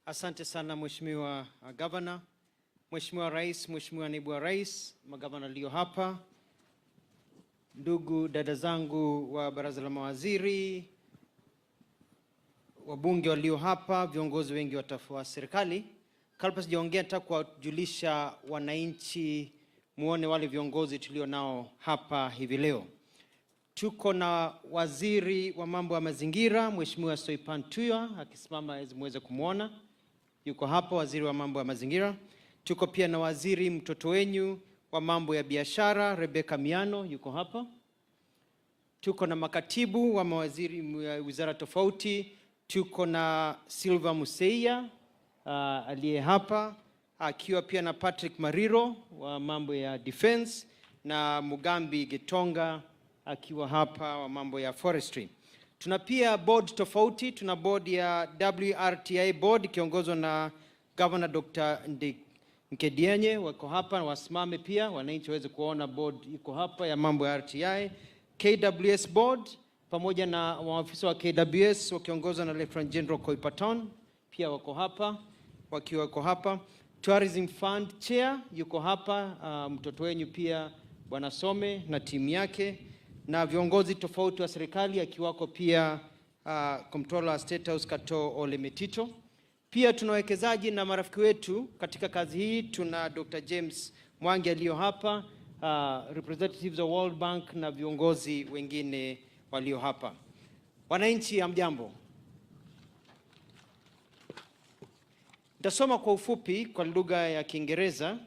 Asante sana Mheshimiwa Governor, Mheshimiwa Rais, Mheshimiwa Naibu wa Rais, magavana lio hapa, ndugu dada zangu wa Baraza la Mawaziri, wabunge walio hapa, viongozi wengi wa serikali. Kabla sijaongea nataka kuwajulisha wananchi muone wale viongozi tulio nao hapa hivi leo. Tuko na waziri wa mambo ya mazingira Mheshimiwa Soipan Tuya akisimama hizi muweze kumuona. Yuko hapa waziri wa mambo ya mazingira. Tuko pia na waziri mtoto wenyu wa mambo ya biashara Rebecca Miano yuko hapa. Tuko na makatibu wa mawaziri wizara tofauti. Tuko na Silva Museia aliye hapa, akiwa pia na Patrick Mariro wa mambo ya defense na Mugambi Getonga akiwa hapa wa mambo ya forestry. Tuna pia board tofauti, tuna board ya WRTI board kiongozwa na Governor Dr. Nkedienye wako hapa, wasimame pia wananchi waweze kuona board iko hapa ya mambo ya RTI. KWS board pamoja na maafisa wa KWS wakiongozwa na Lieutenant General Koipaton pia wako hapa, wako hapa. Tourism Fund Chair yuko hapa, mtoto wenyu pia Bwana Some na timu yake, na viongozi tofauti wa serikali akiwako pia Comptroller State House Kato Ole Metito. Pia tuna wawekezaji na marafiki wetu katika kazi hii. Tuna Dr. James Mwangi alio hapa, representatives of World Bank na viongozi wengine walio hapa. Wananchi hamjambo. Nitasoma kwa ufupi kwa lugha ya Kiingereza.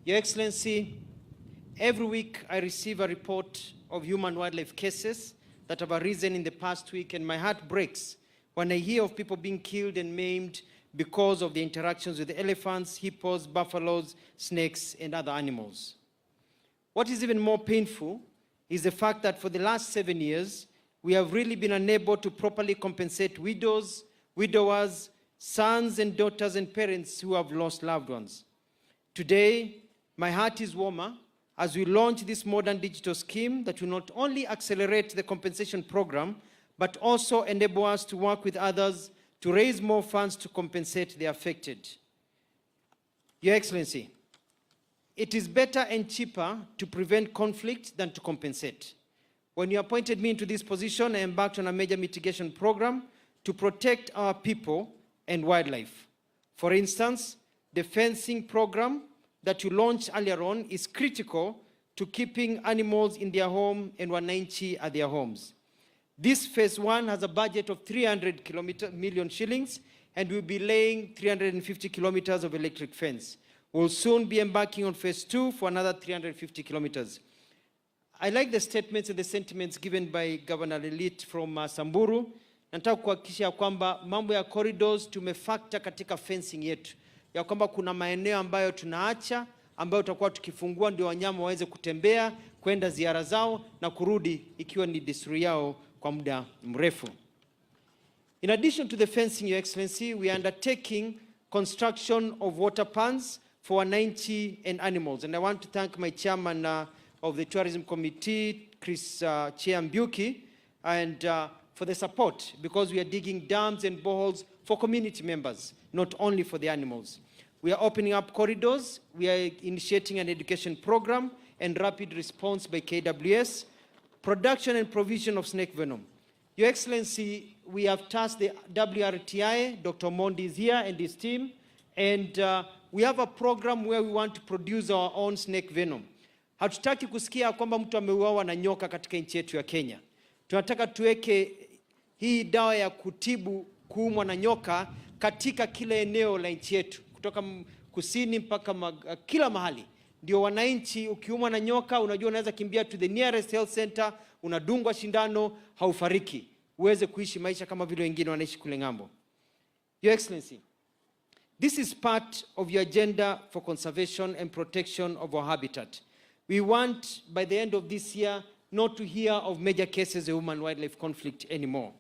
Your Excellency, every week I receive a report of human wildlife cases that have arisen in the past week, and my heart breaks when I hear of people being killed and maimed because of the interactions with elephants, hippos, buffaloes, snakes, and other animals. What is even more painful is the fact that for the last 7 years, we have really been unable to properly compensate widows, widowers, sons and daughters and parents who have lost loved ones. Today, my heart is warmer as we launch this modern digital scheme that will not only accelerate the compensation program, but also enable us to work with others to raise more funds to compensate the affected. Your Excellency, it is better and cheaper to prevent conflict than to compensate. When you appointed me into this position, I embarked on a major mitigation program to protect our people and wildlife. For instance, the fencing program that you launched earlier on is critical to keeping animals in their home and wananchi at their homes. This phase 1 has a budget of 300 million shillings and will be laying 350 kilometers of electric fence. We'll soon be embarking on phase 2 for another 350 kilometers. I like the statements and the sentiments given by Governor Lelit from Samburu. Nataka kuhakikisha kwamba mambo ya corridors tumefactor katika fencing yetu, ya kwamba kuna maeneo ambayo tunaacha ambayo tutakuwa tukifungua ndio wanyama waweze kutembea kwenda ziara zao na kurudi ikiwa ni desturi yao kwa muda mrefu. In addition to the fencing, Your Excellency, we are undertaking construction of water ponds for wananchi and animals. And I want to thank my chairman of the Tourism Committee, Chris Chiambuki, and for the support, because we are digging dams and boreholes for community members, not only for the animals. We are opening up corridors. We are initiating an education program and rapid response by KWS, production and provision of snake venom. Your Excellency, we have tasked the WRTI, Dr. Mondi is here and his team, and we have a program where we want to produce our own snake venom. Hatutaki kusikia kwamba mtu ameuawa na nyoka katika nchi yetu ya Kenya. Tunataka tuweke hii dawa ya kutibu kuumwa na nyoka katika kila eneo la nchi yetu, kutoka kusini mpaka kila mahali. Ndio wananchi ukiumwa na nyoka unajua unaweza kimbia to the nearest health center, unadungwa shindano, haufariki, uweze kuishi maisha kama vile wengine wanaishi kule ngambo. Your Excellency, this is part of your agenda for conservation and protection of our habitat. We want, by the end of this year, not to hear of major cases of human-wildlife conflict anymore.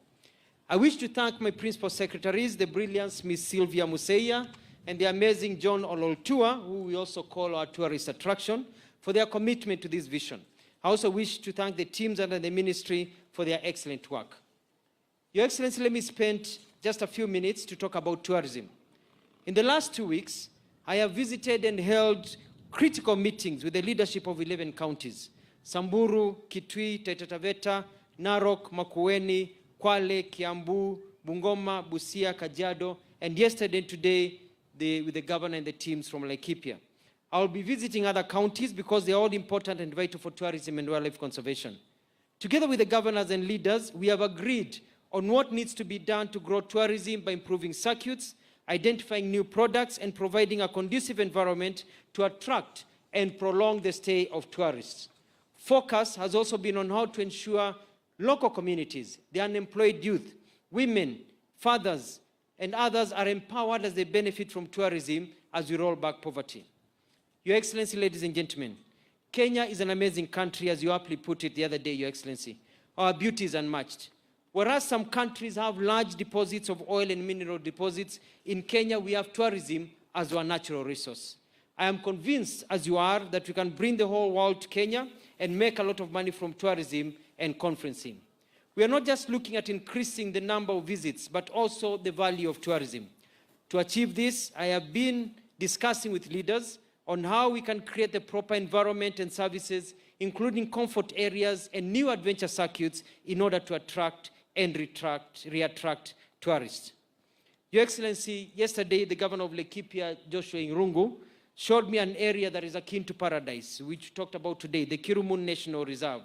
I wish to thank my principal secretaries, the brilliant Ms. Sylvia Museia and the amazing John Ololtua, who we also call our tourist attraction, for their commitment to this vision. I also wish to thank the teams under the ministry for their excellent work. Your Excellency, let me spend just a few minutes to talk about tourism. In the last 2 weeks, I have visited and held critical meetings with the leadership of 11 counties: Samburu, Kitui, Taita Taveta, Narok, Makueni, Kwale, Kiambu, Bungoma, Busia, Kajiado, and yesterday and today with the governor and the teams from Laikipia. I will be visiting other counties because they are all important and vital for tourism and wildlife conservation. Together with the governors and leaders, we have agreed on what needs to be done to grow tourism by improving circuits, identifying new products, and providing a conducive environment to attract and prolong the stay of tourists. Focus has also been on how to ensure local communities, the unemployed youth, women, fathers, and others are empowered as they benefit from tourism as we roll back poverty. Your Excellency, ladies and gentlemen, Kenya is an amazing country, as you aptly put it the other day, Your Excellency. Our beauty is unmatched. Whereas some countries have large deposits of oil and mineral deposits, in Kenya we have tourism as our natural resource. I am convinced, as you are, that we can bring the whole world to Kenya and make a lot of money from tourism and conferencing. We are not just looking at increasing the number of visits, but also the value of tourism. To achieve this, I have been discussing with leaders on how we can create the proper environment and services, including comfort areas and new adventure circuits, in order to attract and re-attract tourists. Your Excellency, yesterday the governor of Laikipia, Joshua Irungu, showed me an area that is akin to paradise, which we talked about today, the Kirumun National Reserve.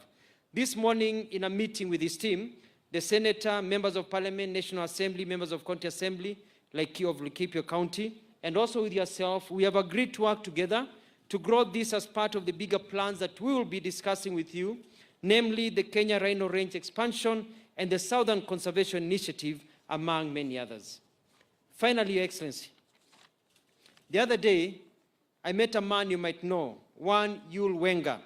This morning, in a meeting with his team, the senator, members of parliament, National Assembly, members of County Assembly, of Laikipia County, and also with yourself, we have agreed to work together to grow this as part of the bigger plans that we will be discussing with you, namely the Kenya Rhino Range expansion and the Southern Conservation Initiative, among many others. Finally, Your Excellency, the other day, I met a man you might know, one Yul Wenger,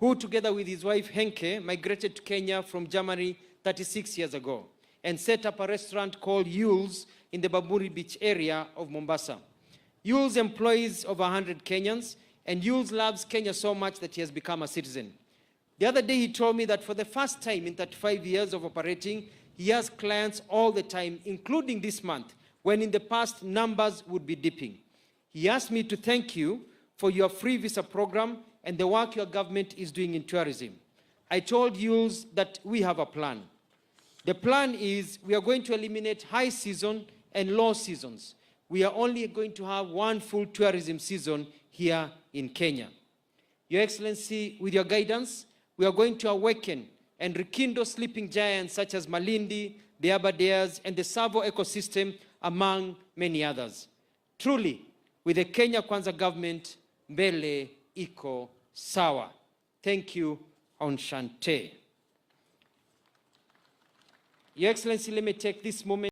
who together with his wife Henke migrated to Kenya from Germany 36 years ago and set up a restaurant called Yul's in the Bamburi Beach area of Mombasa. Yul's employs over 100 Kenyans, and Yul's loves Kenya so much that he has become a citizen. The other day he told me that for the first time in 35 years of operating, he has clients all the time, including this month, when in the past numbers would be dipping. He asked me to thank you for your free visa program and the work your government is doing in tourism. I told Yul's that we have a plan. The plan is we are going to eliminate high season and low seasons. We are only going to have one full tourism season here in Kenya. Your Excellency, with your guidance, we are going to awaken and rekindle sleeping giants such as Malindi, the Aberdares, and the Savo ecosystem, among many others. Truly, with the Kenya Kwanza government, Mbele Iko Sawa. Thank you, Onshante. Your Excellency, let me take this moment